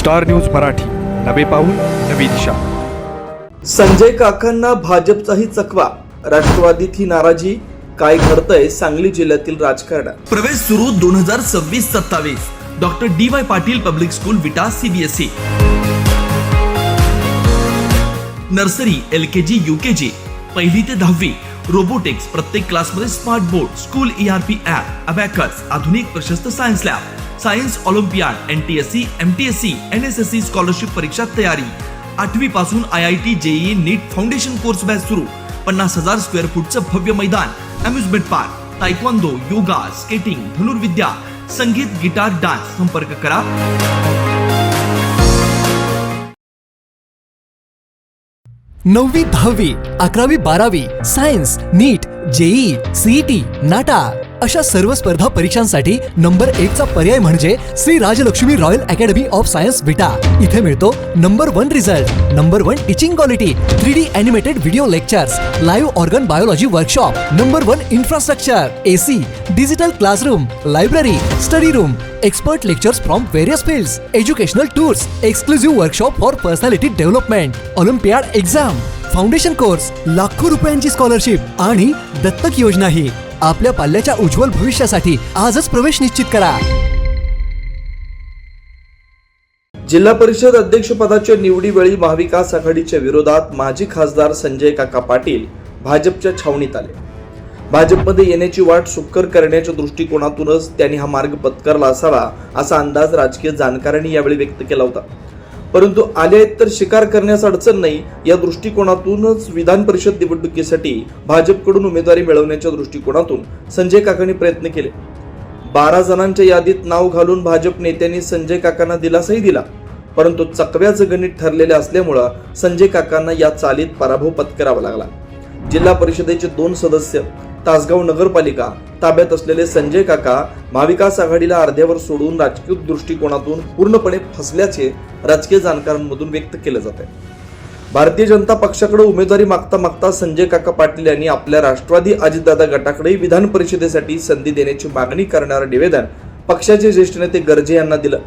Star news Marathi, नवे पाऊल नवी दिशा। संजय काकांना भाजपचाही चकवा, राष्ट्रवादीत ही नाराजी, काय घडतंय सांगली जिल्ह्यातील राजकारणात। प्रवेश सुरू 2026-27 doctor DY Patil public school विटा CBSE, नर्सरी LKG UKG, पहिली ते 10वी, रोबोटिक्स, प्रत्येक क्लासमध्ये smart board, school ERP app, abacus, आधुनिक प्रशस्त science lab, science Olympiad, NTSC MTSC NSSC scholarship परीक्षा तयारी, 8वी पासून IIT JEE नीट फाउंडेशन कोर्स बॅच सुरू, 50,000 स्क्वेअर फूटचं भव्य मैदान, amusement park, taekwondo, yoga, skating, धनुर्विद्या, संगीत, गिटार, डान्स। संपर्क करा 9वी 10वी 11वी 12वी science, NEET, JEE, CET, NATA अशा सर्व स्पर्धा परीक्षांसाठी नंबर 1 चा पर्याय म्हणजे Shri Rajlakshmi royal academy of science Vita. इथे मिळतो number 1 result, number 1 teaching quality, 3D animated video lectures, live organ biology workshop, number 1 infrastructure, AC, digital classroom, library, study room, expert lectures from various fields, educational tours, exclusive workshop for personality development, olympiad exam, foundation course, लाखो रुपयांची scholarship आणि दत्तक योजनाही। आपल्या पाल्याच्या उज्ज्वल भविष्यासाठी आजच प्रवेश निश्चित करा। जिल्हा परिषद अध्यक्ष पदाच्या निवडीवेळी महाविकास आघाडीच्या विरोधात माजी खासदार संजय काका पाटील भाजपच्या छावणीत आले। भाजपमध्ये येण्याची वाट सुकर करण्याच्या दृष्टिकोनातूनच त्यांनी हा मार्ग पत्करला असावा असा अंदाज राजकीय जाणकारांनी यावेळी व्यक्त केला होता। परंतु आले आहेत तर शिकार करण्यास अडचण नाही या दृष्टिकोनातूनच विधान परिषद निवडणुकीसाठी भाजपकडून उमेदवारी मिळवण्याच्या दृष्टिकोनातून संजय काकांनी प्रयत्न केले। 12 जणांच्या यादीत नाव घालून भाजप नेत्यांनी संजय काकांना दिलासाही दिला, परंतु चकव्याचं गणित ठरलेले असल्यामुळे संजय काकांना या चालीत पराभव पत्करावा लागला। जिल्हा परिषदेचे 2 सदस्य, तासगाव नगरपालिका ताब्यात असलेले संजय काका महाविकास आघाडीला अर्ध्यावर सोडून राजकीय दृष्टिकोनातून पूर्णपणे फसल्याचे राजकीय जाणकारांमधून व्यक्त केले जाते। भारतीय जनता पक्षाकडे उमेदवारी मागता मागता संजय काका पाटील यांनी आपल्या राष्ट्रवादी अजितदादा गटाकडे विधान परिषदेसाठी संधी देण्याची मागणी करणारं निवेदन पक्षाचे ज्येष्ठ नेते गर्जे यांना दिलं।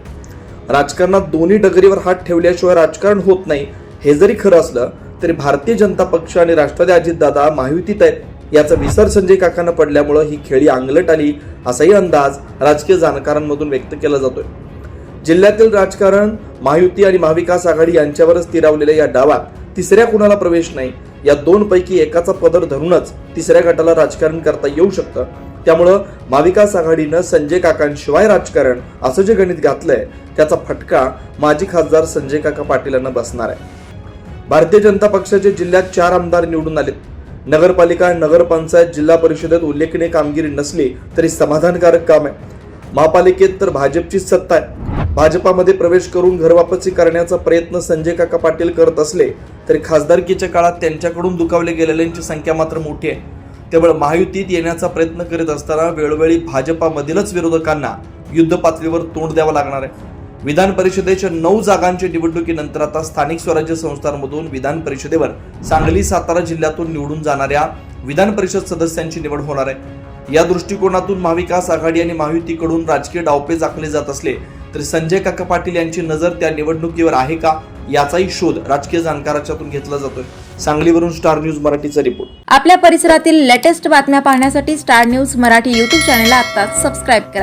राजकारणात दोन्ही डगरीवर हात ठेवल्याशिवाय राजकारण होत नाही हे जरी खरं असलं तरी भारतीय जनता पक्ष आणि राष्ट्रवादी अजितदादा महायुतीत आहेत याचा विसर संजय काकांना पडल्यामुळे ही खेळी अंगलट आली असाही अंदाज राजकीय जाणकारांमधून व्यक्त केला जातोय। जिल्ह्यातील राजकारण महायुती आणि महाविकास आघाडी यांच्यावरच स्थिरावलेल्या या डावात तिसऱ्या कुणाला प्रवेश नाही। या 2 पैकी एकाचा पदर धरूनच तिसऱ्या गटाला राजकारण करता येऊ शकतं। त्यामुळं महाविकास आघाडीनं संजय काकांशिवाय राजकारण असं जे गणित घातलंय त्याचा फटका माजी खासदार संजय काका पाटील यांना बसणार आहे। भारतीय जनता पक्षाचे जिल्ह्यात 4 आमदार निवडून आलेत। नगरपालिका, नगरपंचायत, जिल्हा परिषदेत उल्लेखनीय कामगिरी नसली तरी समाधानकारक काम आहे। महापालिकेत तर भाजपचीच सत्ता आहे। भाजपामध्ये प्रवेश करून घरवापसी करण्याचा प्रयत्न संजय काका पाटील करत असले तरी खासदारकीच्या काळात त्यांच्याकडून दुखावले गेलेल्यांची संख्या मात्र मोठी आहे। त्यामुळे महायुतीत येण्याचा प्रयत्न करीत असताना वेळोवेळी भाजपामधीलच विरोधकांना युद्ध पातळीवर तोंड द्यावं लागणार आहे। विधान परिषदेच्या 9 जागांच्या निवडणुकीनंतर आता स्थानिक स्वराज्य संस्थांमधून विधान परिषदेवर सांगली, सातारा जिल्ह्यातून निवडून जाणाऱ्या विधान परिषद सदस्यांची निवड होणार आहे। या दृष्टिकोनातून महाविकास आघाडी आणि महायुतीकडून राजकीय डावपेच आखले जात असले तरी संजय काका पाटील यांची नजर त्या निवडणुकीवर आहे का याचाही शोध राजकीय जाणकारांच्यातून घेतला जातोय। सांगलीवरून स्टार न्यूज मराठीचा रिपोर्ट। आपल्या परिसरातील लेटेस्ट बातम्या पाहण्यासाठी स्टार न्यूज मराठी YouTube चॅनलला आत्ताच सबस्क्राइब करा।